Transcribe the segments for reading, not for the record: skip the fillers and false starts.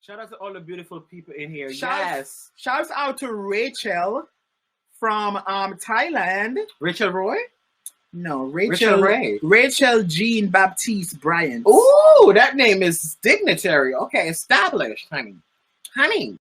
Shout out to all the beautiful people in here. Yes. Shouts out to Rachel from Thailand. Rachel Roy? No, Rachel Ray. Rachel Jean-Baptiste Bryant. Ooh, that name is dignitary. Okay, established, honey. Honey.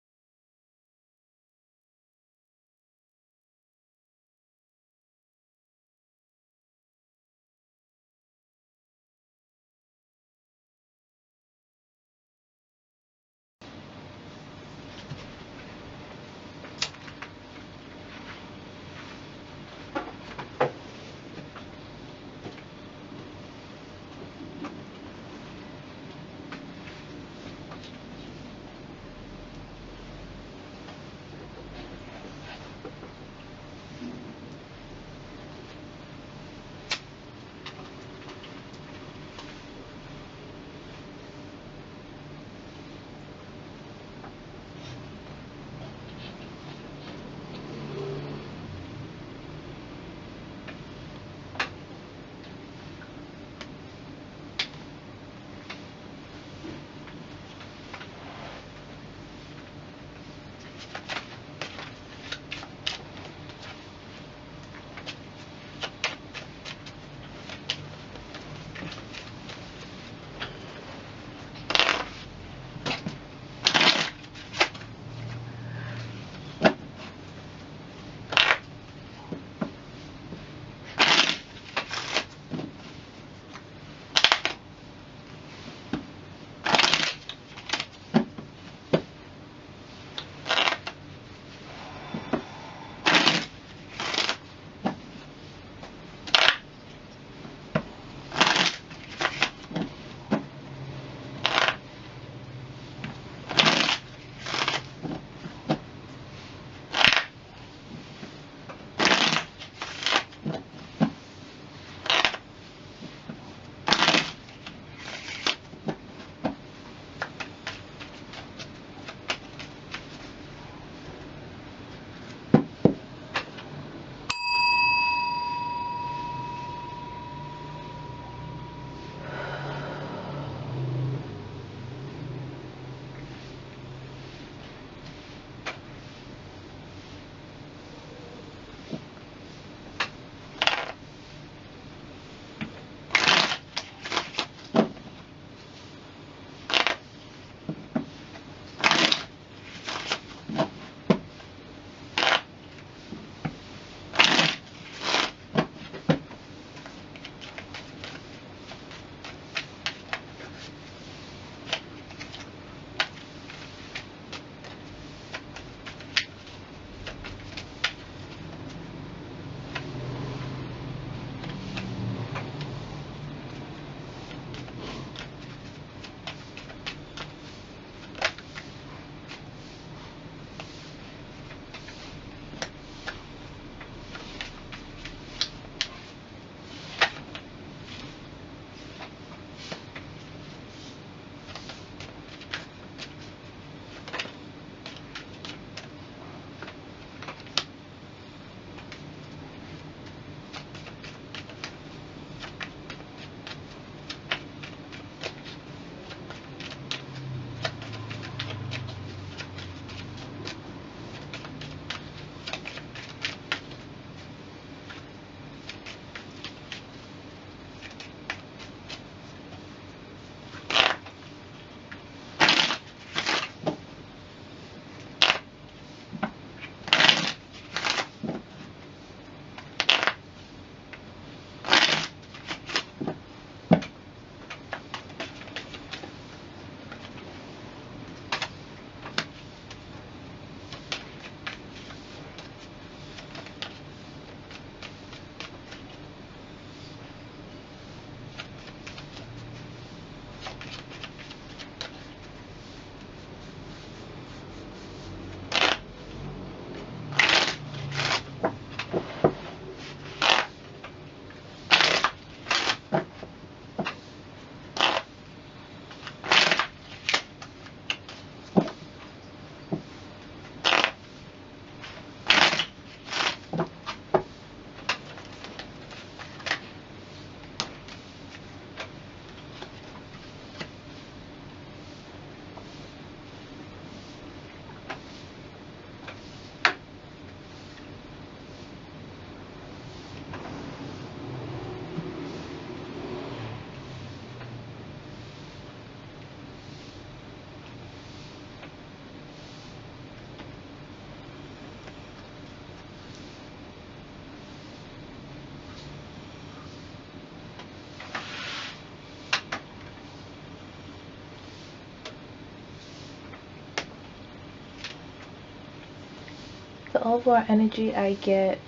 the overall energy I get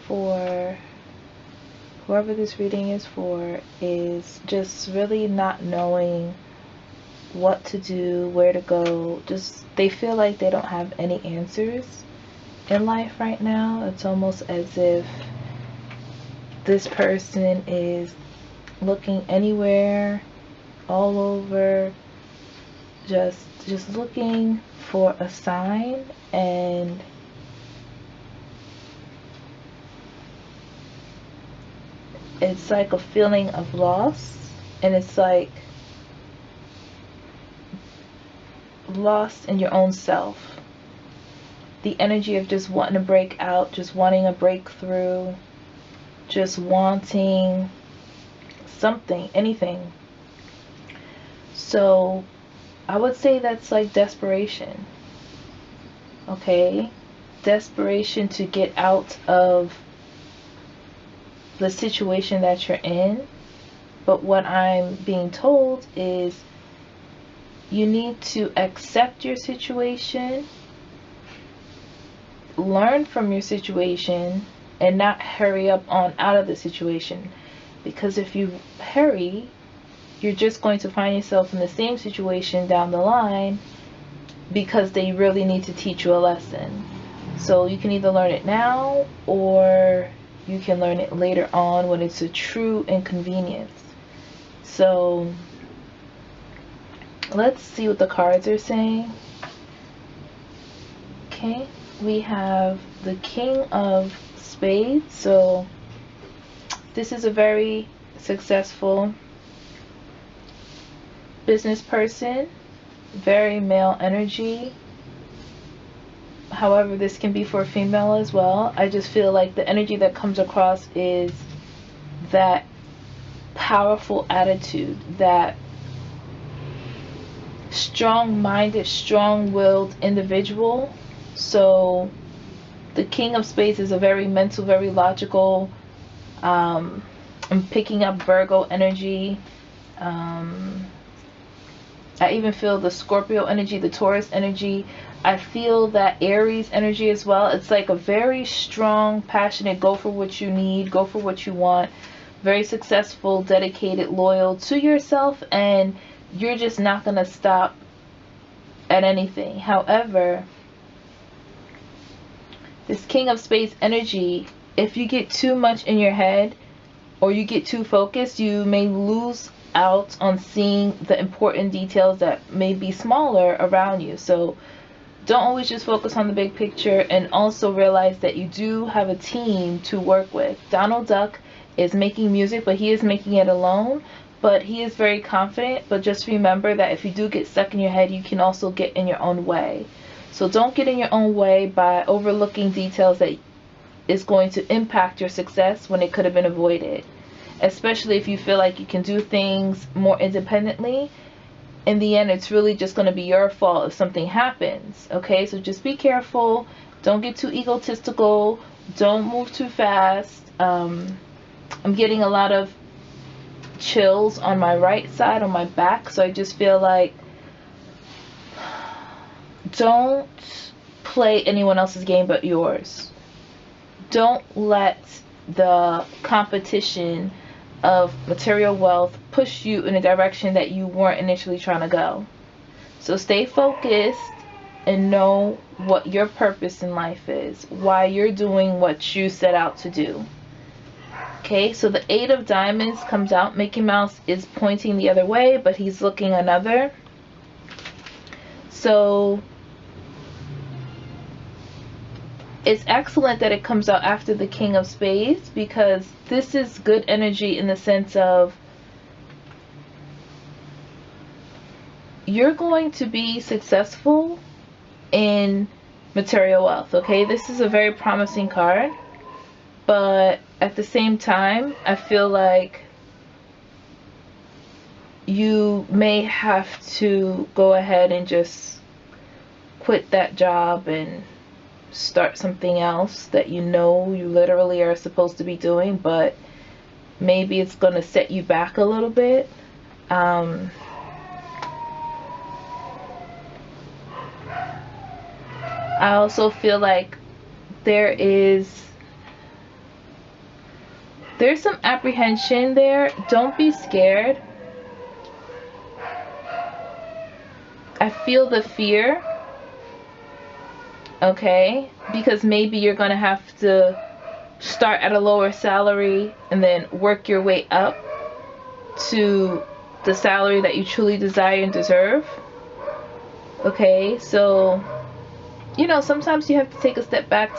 for whoever this reading is for is just really not knowing what to do, where to go. Just they feel like they don't have any answers in life right now. It's almost as if this person is looking anywhere, all over, just looking for a sign, and it's like a feeling of loss, and it's like lost in your own self. The energy of just wanting to break out, just wanting a breakthrough, just wanting something, anything. So I would say that's like desperation. Okay? Desperation to get out of the situation that you're in. But what I'm being told is you need to accept your situation, learn from your situation, and not hurry up on out of the situation. Because if you hurry, you're just going to find yourself in the same situation down the line, because they really need to teach you a lesson. So you can either learn it now, or you can learn it later on when it's a true inconvenience. So let's see what the cards are saying. Okay, we have the King of Spades. So this is a very successful business person, very male energy. However, this can be for a female as well. I just feel like the energy that comes across is that powerful attitude, that strong-minded, strong-willed individual. So the King of Spades is a very mental, very logical. I'm picking up Virgo energy. I even feel the Scorpio energy, the Taurus energy. I feel that Aries energy as well. It's like a very strong, passionate, go for what you need, go for what you want. Very successful, dedicated, loyal to yourself, and you're just not going to stop at anything. However, this King of Spades energy, if you get too much in your head or you get too focused, you may lose out on seeing the important details that may be smaller around you. So don't always just focus on the big picture, and also realize that you do have a team to work with. Donald Duck is making music, but he is making it alone, but he is very confident. But just remember that if you do get stuck in your head, you can also get in your own way. So don't get in your own way by overlooking details that is going to impact your success when it could have been avoided. Especially if you feel like you can do things more independently. In the end, it's really just going to be your fault if something happens. Okay, so just be careful. Don't get too egotistical. Don't move too fast. I'm getting a lot of chills on my right side, on my back. So I just feel like don't play anyone else's game but yours. Don't let the competition of material wealth push you in a direction that you weren't initially trying to go. So stay focused and know what your purpose in life is, why you're doing what you set out to do. Okay, so the 8 of Diamonds comes out. Mickey Mouse is pointing the other way, but he's looking another. So it's excellent that it comes out after the King of Spades, because this is good energy in the sense of you're going to be successful in material wealth. Okay, this is a very promising card, but at the same time, I feel like you may have to go ahead and just quit that job and start something else that you know you literally are supposed to be doing, but maybe it's going to set you back a little bit. I also feel like there's some apprehension there. Don't be scared. I feel the fear, okay, because maybe you're going to have to start at a lower salary and then work your way up to the salary that you truly desire and deserve. Okay, so, you know, sometimes you have to take a step back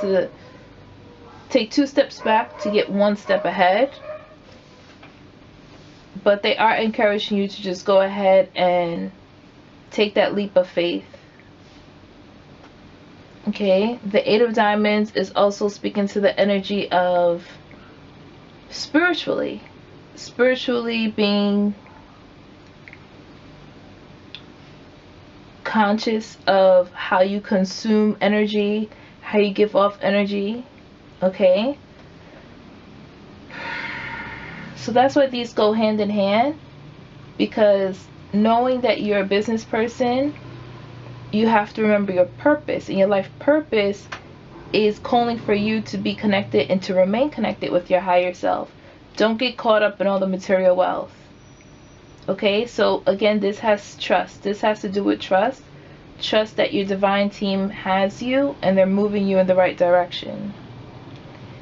take 2 steps back to get 1 step ahead. But they are encouraging you to just go ahead and take that leap of faith. Okay, the 8 of Diamonds is also speaking to the energy of spiritually being conscious of how you consume energy, how you give off energy. Okay, so that's why these go hand in hand, because knowing that you're a business person, you have to remember your purpose, and your life purpose is calling for you to be connected and to remain connected with your higher self. Don't get caught up in all the material wealth. Okay, so again, this has trust. This has to do with trust. Trust that your divine team has you and they're moving you in the right direction.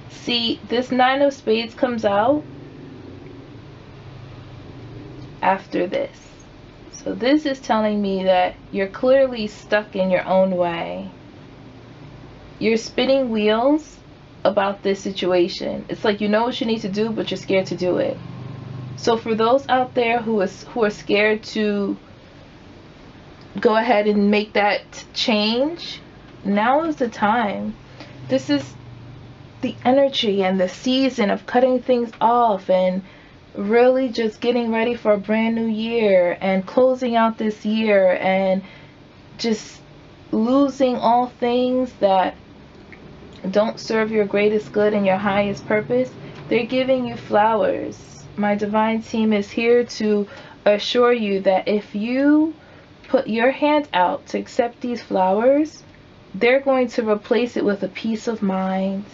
See, this 9 of Spades comes out after this. So this is telling me that you're clearly stuck in your own way. You're spinning wheels about this situation. It's like you know what you need to do, but you're scared to do it. So for those out there who are scared to go ahead and make that change, now is the time. This is the energy and the season of cutting things off and really just getting ready for a brand new year and closing out this year and just losing all things that don't serve your greatest good and your highest purpose. They're giving you flowers. My divine team is here to assure you that if you put your hand out to accept these flowers, they're going to replace it with a peace of mind.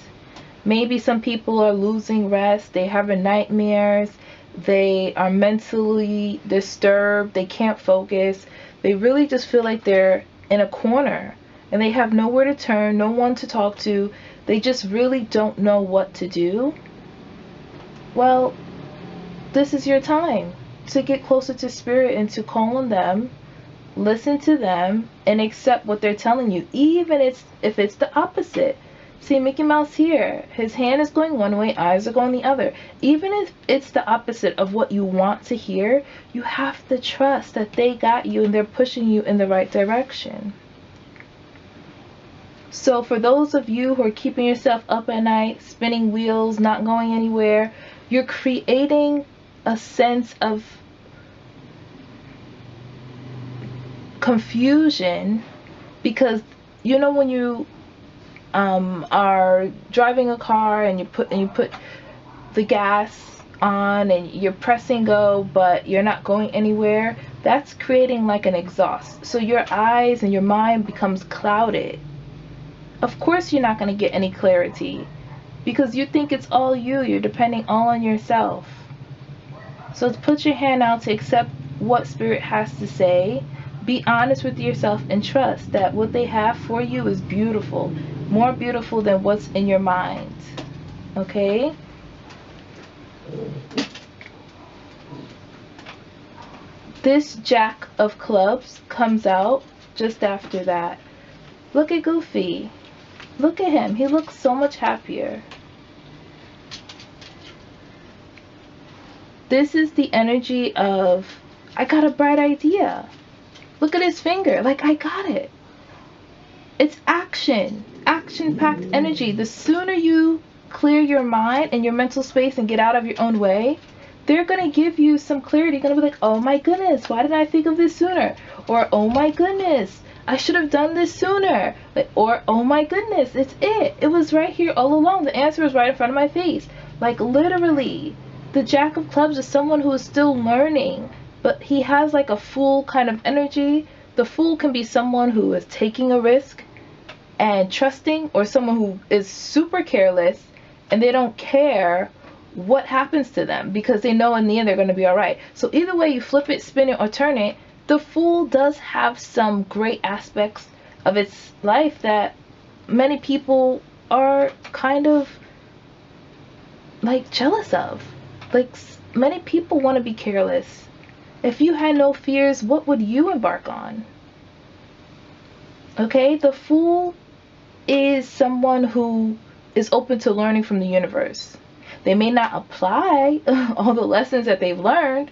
Maybe some people are losing rest, they have nightmares, they are mentally disturbed, they can't focus, they really just feel like they're in a corner and they have nowhere to turn, no one to talk to, they just really don't know what to do. Well, this is your time to get closer to spirit and to call on them, listen to them, and accept what they're telling you, even if it's the opposite. See, Mickey Mouse here, his hand is going one way, eyes are going the other. Even if it's the opposite of what you want to hear, you have to trust that they got you and they're pushing you in the right direction. So for those of you who are keeping yourself up at night, spinning wheels, not going anywhere, you're creating a sense of confusion, because you know when you are driving a car and you put the gas on and you're pressing go but you're not going anywhere, that's creating like an exhaust. So your eyes and your mind becomes clouded. Of course you're not going to get any clarity because you think it's all you're depending all on yourself. So put your hand out to accept what spirit has to say. Be honest with yourself and trust that what they have for you is beautiful, more beautiful than what's in your mind. Okay? This Jack of Clubs comes out just after that. Look at Goofy. Look at him. He looks so much happier. This is the energy of, I got a bright idea. Look at his finger. Like, I got it. It's action. Action-packed energy. The sooner you clear your mind and your mental space and get out of your own way, they're going to give you some clarity. You're going to be like, oh my goodness, why didn't I think of this sooner? Or, oh my goodness, I should have done this sooner. Like, or, oh my goodness, it's it. It was right here all along. The answer was right in front of my face. Like, literally, the Jack of Clubs is someone who is still learning, but he has like a fool kind of energy. The fool can be someone who is taking a risk, and trusting, or someone who is super careless and they don't care what happens to them because they know in the end they're going to be all right. So either way you flip it, spin it, or turn it, the Fool does have some great aspects of its life that many people are kind of like jealous of. Like, many people want to be careless. If you had no fears, what would you embark on? Okay, the Fool is someone who is open to learning from the universe. They may not apply all the lessons that they've learned,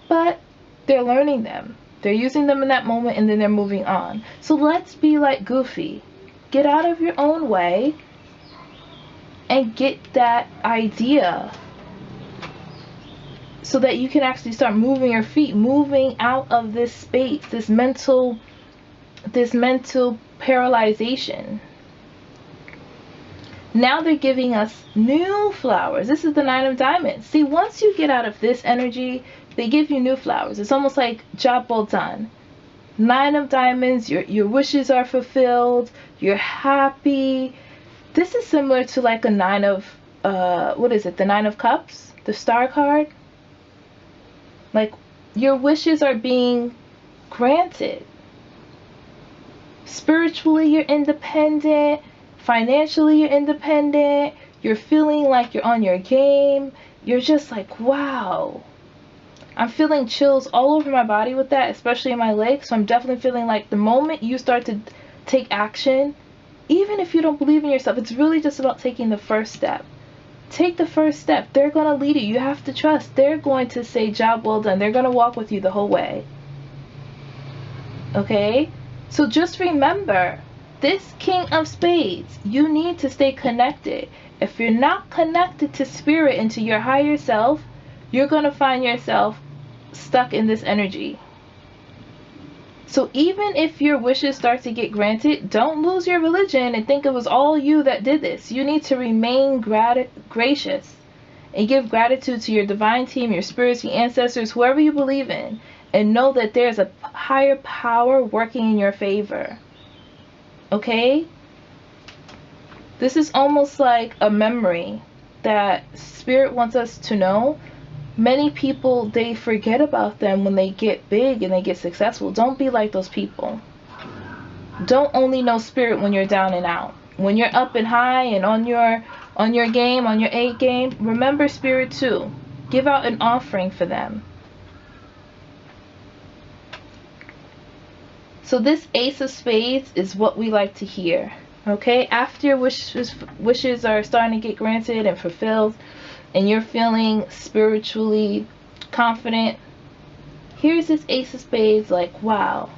but they're learning them. They're using them in that moment, and then they're moving on. So let's be like Goofy. Get out of your own way and get that idea so that you can actually start moving your feet, moving out of this space, this mental paralyzation. Now they're giving us new flowers. This is the Nine of Diamonds. See, once you get out of this energy, they give you new flowers. It's almost like job well done. Nine of Diamonds, your wishes are fulfilled. You're happy. This is similar to like a nine of, what is it? The Nine of Cups? The Star card? Like, your wishes are being granted. Spiritually, you're independent. Financially, you're independent. You're feeling like you're on your game. You're just like, wow. I'm feeling chills all over my body with that, especially in my legs. So I'm definitely feeling like the moment you start to take action, even if you don't believe in yourself, it's really just about taking the first step. Take the first step. They're going to lead you. You have to trust. They're going to say, job well done. They're going to walk with you the whole way. Okay? So just remember, this King of Spades, you need to stay connected. If you're not connected to spirit and to your higher self, you're going to find yourself stuck in this energy. So even if your wishes start to get granted, don't lose your religion and think it was all you that did this. You need to remain gracious and give gratitude to your divine team, your spirits, your ancestors, whoever you believe in, and know that there's a higher power working in your favor. Okay? This is almost like a memory that spirit wants us to know. Many people, they forget about them when they get big and they get successful. Don't be like those people. Don't only know spirit when you're down and out. When you're up and high and on your game, on your A game, remember spirit too. Give out an offering for them. So this Ace of Spades is what we like to hear. Okay? After your wishes are starting to get granted and fulfilled, and you're feeling spiritually confident, here's this Ace of Spades, like, wow,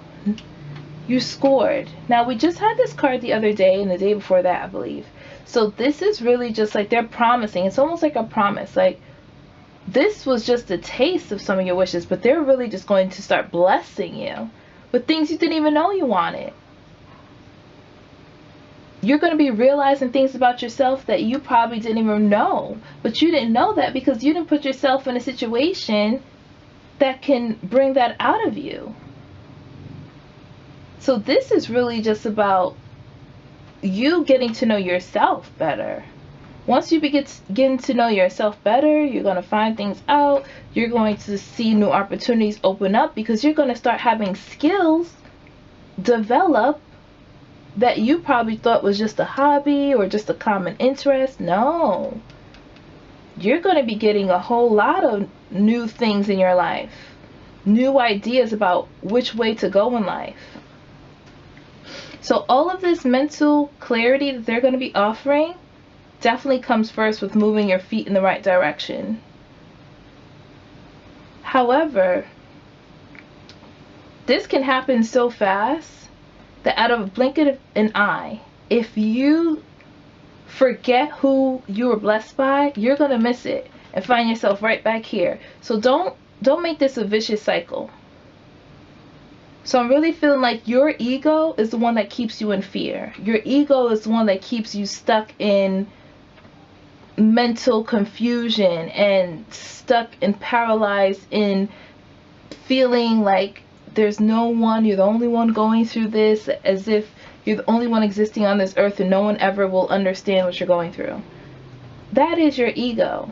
you scored. Now, we just had this card the other day and the day before that, I believe. So this is really just like they're promising. It's almost like a promise. Like, this was just a taste of some of your wishes, but they're really just going to start blessing you with things you didn't even know you wanted. You're going to be realizing things about yourself that you probably didn't even know. But you didn't know that because you didn't put yourself in a situation that can bring that out of you. So this is really just about you getting to know yourself better. Once you getting to know yourself better, you're going to find things out. You're going to see new opportunities open up because you're going to start having skills develop that you probably thought was just a hobby or just a common interest. No. You're going to be getting a whole lot of new things in your life. New ideas about which way to go in life. So all of this mental clarity that they're going to be offering definitely comes first with moving your feet in the right direction. However, this can happen so fast that out of a blink of an eye, if you forget who you were blessed by, you're going to miss it and find yourself right back here. So don't make this a vicious cycle. So I'm really feeling like your ego is the one that keeps you in fear. Your ego is the one that keeps you stuck in mental confusion and stuck and paralyzed in feeling like there's no one, you're the only one going through this, as if you're the only one existing on this earth and no one ever will understand what you're going through. That is your ego.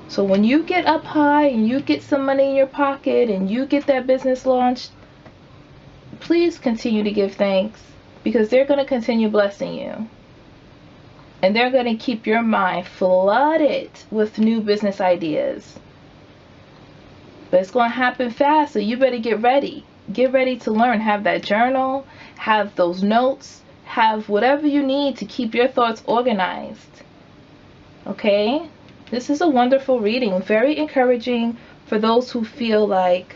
So when you get up high and you get some money in your pocket and you get that business launched, please continue to give thanks, because they're going to continue blessing you. And they're going to keep your mind flooded with new business ideas. But it's going to happen fast, so you better get ready. Get ready to learn. Have that journal, have those notes, have whatever you need to keep your thoughts organized. Okay? This is a wonderful reading. Very encouraging for those who feel like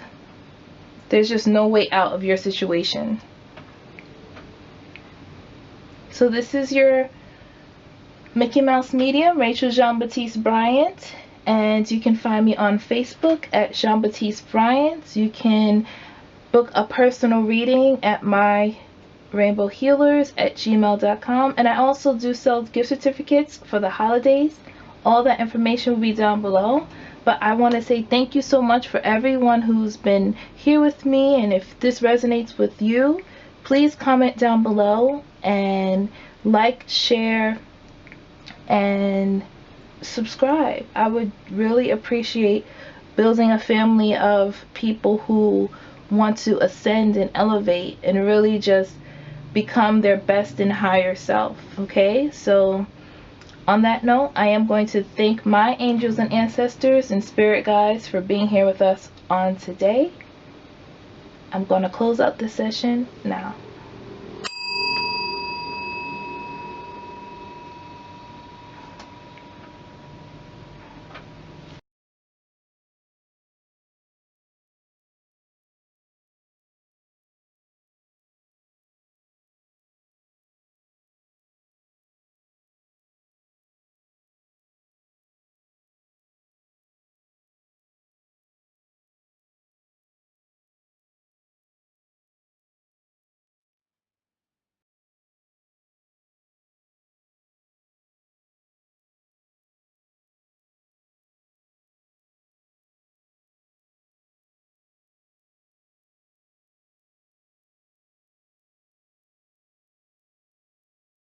there's just no way out of your situation. So this is your Mickey Mouse Medium, Rachel Jean-Baptiste Bryant. And you can find me on Facebook at Jean-Baptiste Bryant. You can book a personal reading at myrainbowhealers@gmail.com. And I also do sell gift certificates for the holidays. All that information will be down below. But I want to say thank you so much for everyone who's been here with me. And if this resonates with you, please comment down below and like, share, and subscribe. I would really appreciate building a family of people who want to ascend and elevate and really just become their best and higher self. Okay, so on that note, I am going to thank my angels and ancestors and spirit guides for being here with us on today. I'm going to close out this session now.